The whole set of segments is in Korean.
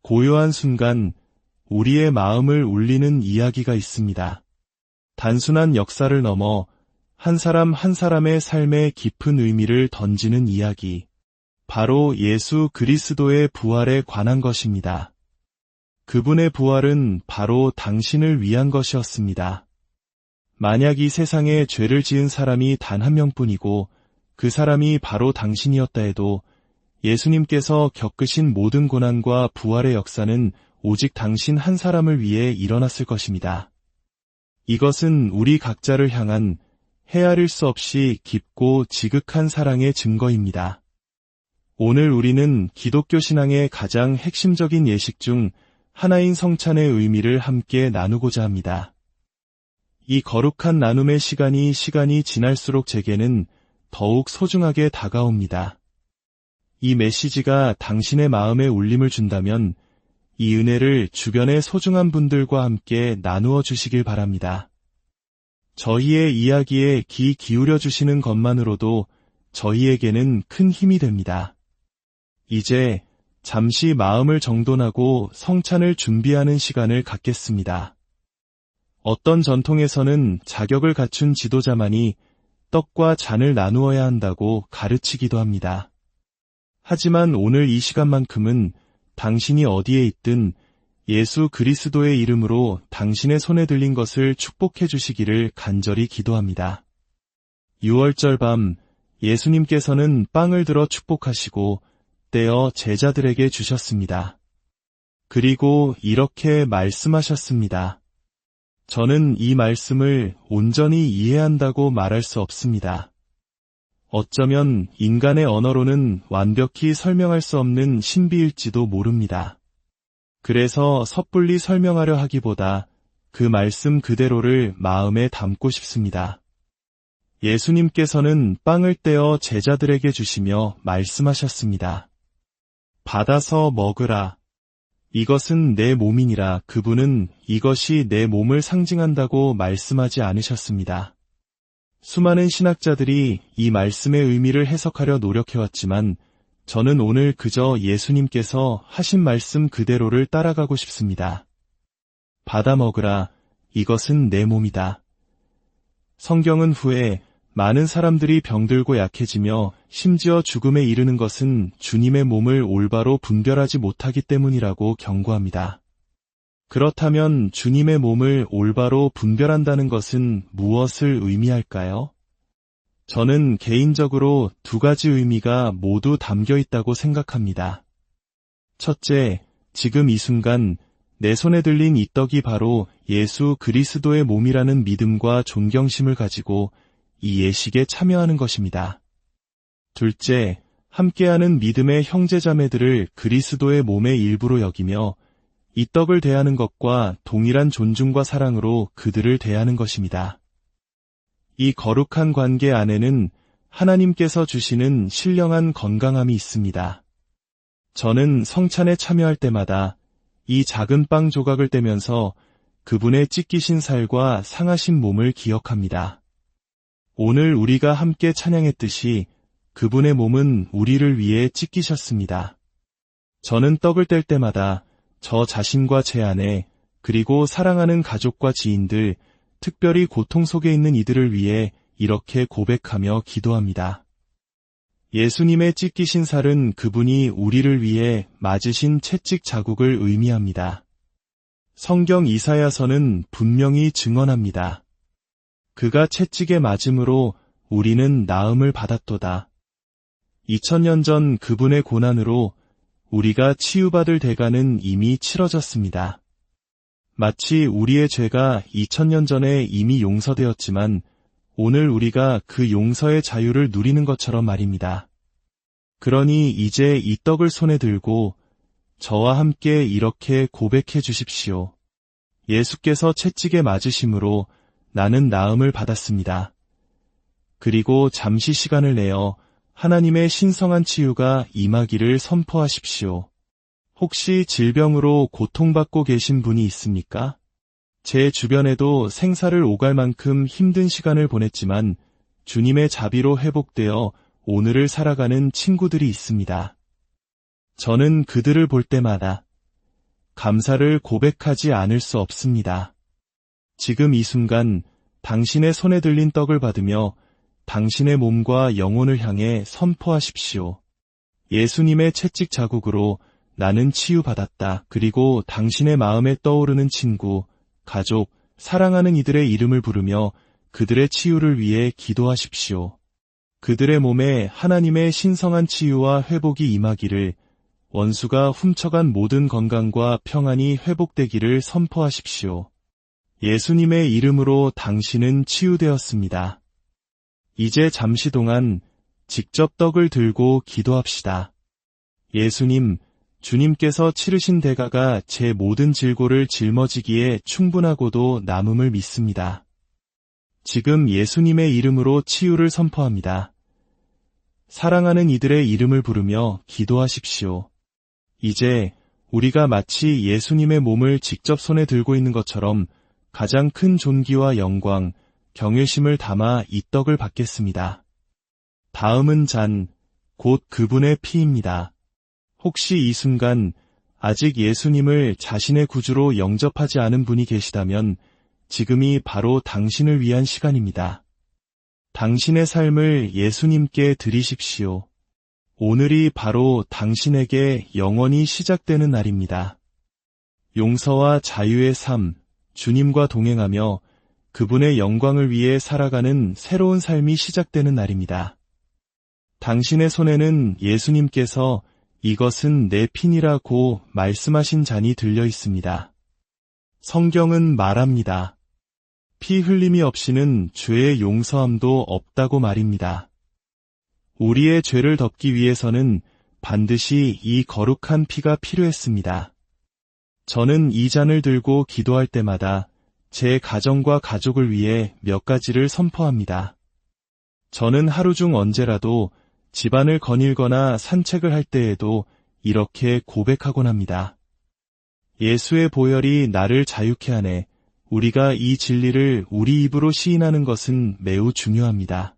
고요한 순간 우리의 마음을 울리는 이야기가 있습니다. 단순한 역사를 넘어 한 사람 한 사람의 삶에 깊은 의미를 던지는 이야기. 바로 예수 그리스도의 부활에 관한 것입니다. 그분의 부활은 바로 당신을 위한 것이었습니다. 만약 이 세상에 죄를 지은 사람이 단 한 명뿐이고 그 사람이 바로 당신이었다 해도 예수님께서 겪으신 모든 고난과 부활의 역사는 오직 당신 한 사람을 위해 일어났을 것입니다. 이것은 우리 각자를 향한 헤아릴 수 없이 깊고 지극한 사랑의 증거입니다. 오늘 우리는 기독교 신앙의 가장 핵심적인 예식 중 하나인 성찬의 의미를 함께 나누고자 합니다. 이 거룩한 나눔의 시간이 지날수록 제게는 더욱 소중하게 다가옵니다. 이 메시지가 당신의 마음에 울림을 준다면 이 은혜를 주변의 소중한 분들과 함께 나누어 주시길 바랍니다. 저희의 이야기에 귀 기울여 주시는 것만으로도 저희에게는 큰 힘이 됩니다. 이제 잠시 마음을 정돈하고 성찬을 준비하는 시간을 갖겠습니다. 어떤 전통에서는 자격을 갖춘 지도자만이 떡과 잔을 나누어야 한다고 가르치기도 합니다. 하지만 오늘 이 시간만큼은 당신이 어디에 있든 예수 그리스도의 이름으로 당신의 손에 들린 것을 축복해 주시기를 간절히 기도합니다. 유월절 밤 예수님께서는 빵을 들어 축복하시고 떼어 제자들에게 주셨습니다. 그리고 이렇게 말씀하셨습니다. 저는 이 말씀을 온전히 이해한다고 말할 수 없습니다. 어쩌면 인간의 언어로는 완벽히 설명할 수 없는 신비일지도 모릅니다. 그래서 섣불리 설명하려 하기보다 그 말씀 그대로를 마음에 담고 싶습니다. 예수님께서는 빵을 떼어 제자들에게 주시며 말씀하셨습니다. 받아서 먹으라. 이것은 내 몸이니라. 그분은 이것이 내 몸을 상징한다고 말씀하지 않으셨습니다. 수많은 신학자들이 이 말씀의 의미를 해석하려 노력해왔지만 저는 오늘 그저 예수님께서 하신 말씀 그대로를 따라가고 싶습니다. 받아 먹으라. 이것은 내 몸이다. 성경은 후에 많은 사람들이 병들고 약해지며 심지어 죽음에 이르는 것은 주님의 몸을 올바로 분별하지 못하기 때문이라고 경고합니다. 그렇다면 주님의 몸을 올바로 분별한다는 것은 무엇을 의미할까요? 저는 개인적으로 두 가지 의미가 모두 담겨 있다고 생각합니다. 첫째, 지금 이 순간 내 손에 들린 이 떡이 바로 예수 그리스도의 몸이라는 믿음과 존경심을 가지고 이 예식에 참여하는 것입니다. 둘째, 함께하는 믿음의 형제자매들을 그리스도의 몸의 일부로 여기며 이 떡을 대하는 것과 동일한 존중과 사랑으로 그들을 대하는 것입니다. 이 거룩한 관계 안에는 하나님께서 주시는 신령한 건강함이 있습니다. 저는 성찬에 참여할 때마다 이 작은 빵 조각을 떼면서 그분의 찢기신 살과 상하신 몸을 기억합니다. 오늘 우리가 함께 찬양했듯이 그분의 몸은 우리를 위해 찢기셨습니다. 저는 떡을 뗄 때마다 저 자신과 제 아내, 그리고 사랑하는 가족과 지인들, 특별히 고통 속에 있는 이들을 위해 이렇게 고백하며 기도합니다. 예수님의 찢기신 살은 그분이 우리를 위해 맞으신 채찍 자국을 의미합니다. 성경 이사야서는 분명히 증언합니다. 그가 채찍에 맞음으로 우리는 나음을 받았도다. 2000년 전 그분의 고난으로 우리가 치유받을 대가는 이미 치러졌습니다. 마치 우리의 죄가 2000년 전에 이미 용서되었지만 오늘 우리가 그 용서의 자유를 누리는 것처럼 말입니다. 그러니 이제 이 떡을 손에 들고 저와 함께 이렇게 고백해 주십시오. 예수께서 채찍에 맞으심으로 나는 나음을 받았습니다. 그리고 잠시 시간을 내어 하나님의 신성한 치유가 임하기를 선포하십시오. 혹시 질병으로 고통받고 계신 분이 있습니까? 제 주변에도 생사를 오갈 만큼 힘든 시간을 보냈지만 주님의 자비로 회복되어 오늘을 살아가는 친구들이 있습니다. 저는 그들을 볼 때마다 감사를 고백하지 않을 수 없습니다. 지금 이 순간 당신의 손에 들린 떡을 받으며 당신의 몸과 영혼을 향해 선포하십시오. 예수님의 채찍 자국으로 나는 치유받았다. 그리고 당신의 마음에 떠오르는 친구, 가족, 사랑하는 이들의 이름을 부르며 그들의 치유를 위해 기도하십시오. 그들의 몸에 하나님의 신성한 치유와 회복이 임하기를, 원수가 훔쳐간 모든 건강과 평안이 회복되기를 선포하십시오. 예수님의 이름으로 당신은 치유되었습니다. 이제 잠시 동안 직접 떡을 들고 기도합시다. 예수님, 주님께서 치르신 대가가 제 모든 질고를 짊어지기에 충분하고도 남음을 믿습니다. 지금 예수님의 이름으로 치유를 선포합니다. 사랑하는 이들의 이름을 부르며 기도하십시오. 이제 우리가 마치 예수님의 몸을 직접 손에 들고 있는 것처럼 가장 큰 존귀와 영광, 경외심을 담아 이 떡을 받겠습니다. 다음은 잔, 곧 그분의 피입니다. 혹시 이 순간 아직 예수님을 자신의 구주로 영접하지 않은 분이 계시다면 지금이 바로 당신을 위한 시간입니다. 당신의 삶을 예수님께 드리십시오. 오늘이 바로 당신에게 영원히 시작되는 날입니다. 용서와 자유의 삶, 주님과 동행하며 그분의 영광을 위해 살아가는 새로운 삶이 시작되는 날입니다. 당신의 손에는 예수님께서 이것은 내 피니라고 말씀하신 잔이 들려 있습니다. 성경은 말합니다. 피 흘림이 없이는 죄의 용서함도 없다고 말입니다. 우리의 죄를 덮기 위해서는 반드시 이 거룩한 피가 필요했습니다. 저는 이 잔을 들고 기도할 때마다 제 가정과 가족을 위해 몇 가지를 선포합니다. 저는 하루 중 언제라도 집안을 거닐거나 산책을 할 때에도 이렇게 고백하곤 합니다. 예수의 보혈이 나를 자유케 하네. 우리가 이 진리를 우리 입으로 시인하는 것은 매우 중요합니다.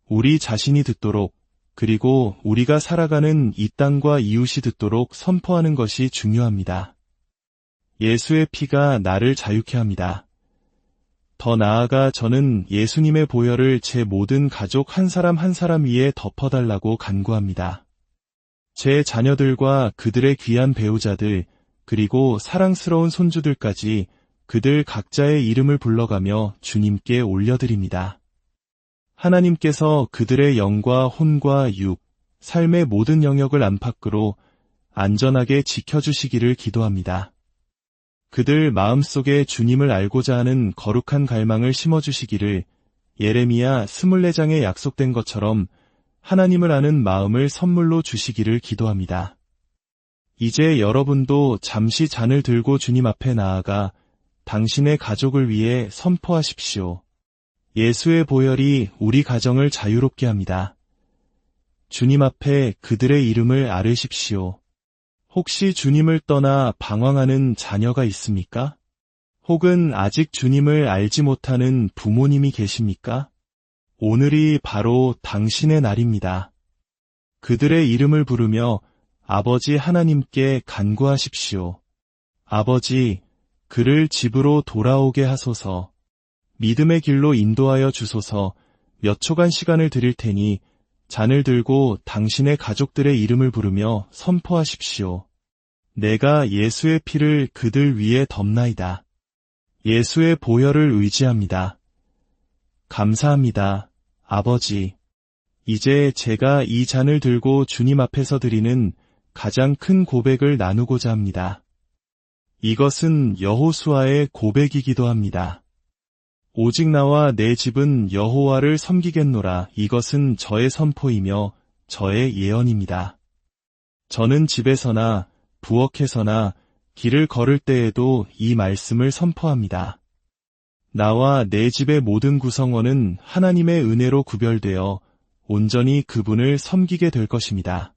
우리 자신이 듣도록, 그리고 우리가 살아가는 이 땅과 이웃이 듣도록 선포하는 것이 중요합니다. 예수의 피가 나를 자유케 합니다. 더 나아가 저는 예수님의 보혈을 제 모든 가족 한 사람 한 사람 위에 덮어달라고 간구합니다. 제 자녀들과 그들의 귀한 배우자들, 그리고 사랑스러운 손주들까지 그들 각자의 이름을 불러가며 주님께 올려드립니다. 하나님께서 그들의 영과 혼과 육, 삶의 모든 영역을 안팎으로 안전하게 지켜주시기를 기도합니다. 그들 마음속에 주님을 알고자 하는 거룩한 갈망을 심어주시기를 예레미야 24장에 약속된 것처럼 하나님을 아는 마음을 선물로 주시기를 기도합니다. 이제 여러분도 잠시 잔을 들고 주님 앞에 나아가 당신의 가족을 위해 선포하십시오. 예수의 보혈이 우리 가정을 자유롭게 합니다. 주님 앞에 그들의 이름을 아뢰십시오. 혹시 주님을 떠나 방황하는 자녀가 있습니까? 혹은 아직 주님을 알지 못하는 부모님이 계십니까? 오늘이 바로 당신의 날입니다. 그들의 이름을 부르며 아버지 하나님께 간구하십시오. 아버지, 그를 집으로 돌아오게 하소서. 믿음의 길로 인도하여 주소서. 몇 초간 시간을 드릴 테니 잔을 들고 당신의 가족들의 이름을 부르며 선포하십시오. 내가 예수의 피를 그들 위에 덮나이다. 예수의 보혈을 의지합니다. 감사합니다, 아버지. 이제 제가 이 잔을 들고 주님 앞에서 드리는 가장 큰 고백을 나누고자 합니다. 이것은 여호수아의 고백이기도 합니다. 오직 나와 내 집은 여호와를 섬기겠노라. 이것은 저의 선포이며 저의 예언입니다. 저는 집에서나 부엌에서나 길을 걸을 때에도 이 말씀을 선포합니다. 나와 내 집의 모든 구성원은 하나님의 은혜로 구별되어 온전히 그분을 섬기게 될 것입니다.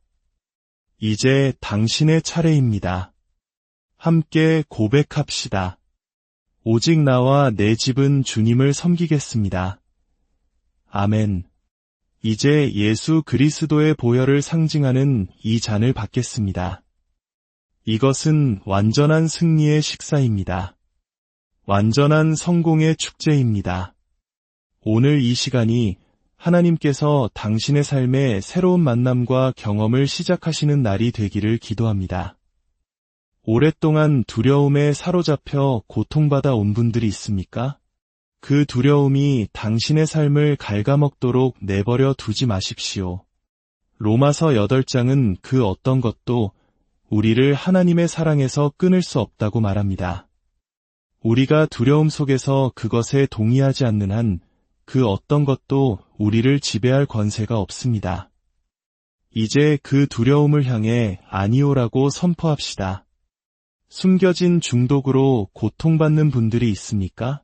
이제 당신의 차례입니다. 함께 고백합시다. 오직 나와 내 집은 주님을 섬기겠습니다. 아멘. 이제 예수 그리스도의 보혈을 상징하는 이 잔을 받겠습니다. 이것은 완전한 승리의 식사입니다. 완전한 성공의 축제입니다. 오늘 이 시간이 하나님께서 당신의 삶에 새로운 만남과 경험을 시작하시는 날이 되기를 기도합니다. 오랫동안 두려움에 사로잡혀 고통받아 온 분들이 있습니까? 그 두려움이 당신의 삶을 갉아먹도록 내버려 두지 마십시오. 로마서 8장은 그 어떤 것도 우리를 하나님의 사랑에서 끊을 수 없다고 말합니다. 우리가 두려움 속에서 그것에 동의하지 않는 한 그 어떤 것도 우리를 지배할 권세가 없습니다. 이제 그 두려움을 향해 아니오라고 선포합시다. 숨겨진 중독으로 고통받는 분들이 있습니까?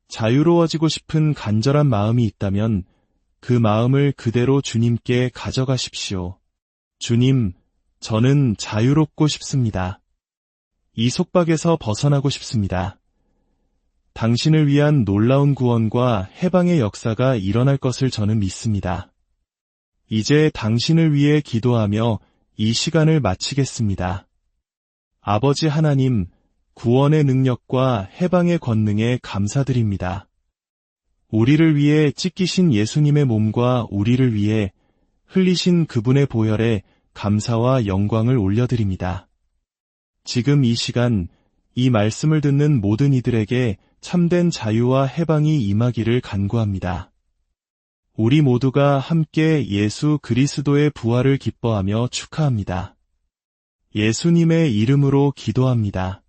자유로워지고 싶은 간절한 마음이 있다면 그 마음을 그대로 주님께 가져가십시오. 주님, 저는 자유롭고 싶습니다. 이 속박에서 벗어나고 싶습니다. 당신을 위한 놀라운 구원과 해방의 역사가 일어날 것을 저는 믿습니다. 이제 당신을 위해 기도하며 이 시간을 마치겠습니다. 아버지 하나님, 구원의 능력과 해방의 권능에 감사드립니다. 우리를 위해 찢기신 예수님의 몸과 우리를 위해 흘리신 그분의 보혈에 감사와 영광을 올려드립니다. 지금 이 시간, 이 말씀을 듣는 모든 이들에게 참된 자유와 해방이 임하기를 간구합니다. 우리 모두가 함께 예수 그리스도의 부활을 기뻐하며 축하합니다. 예수님의 이름으로 기도합니다.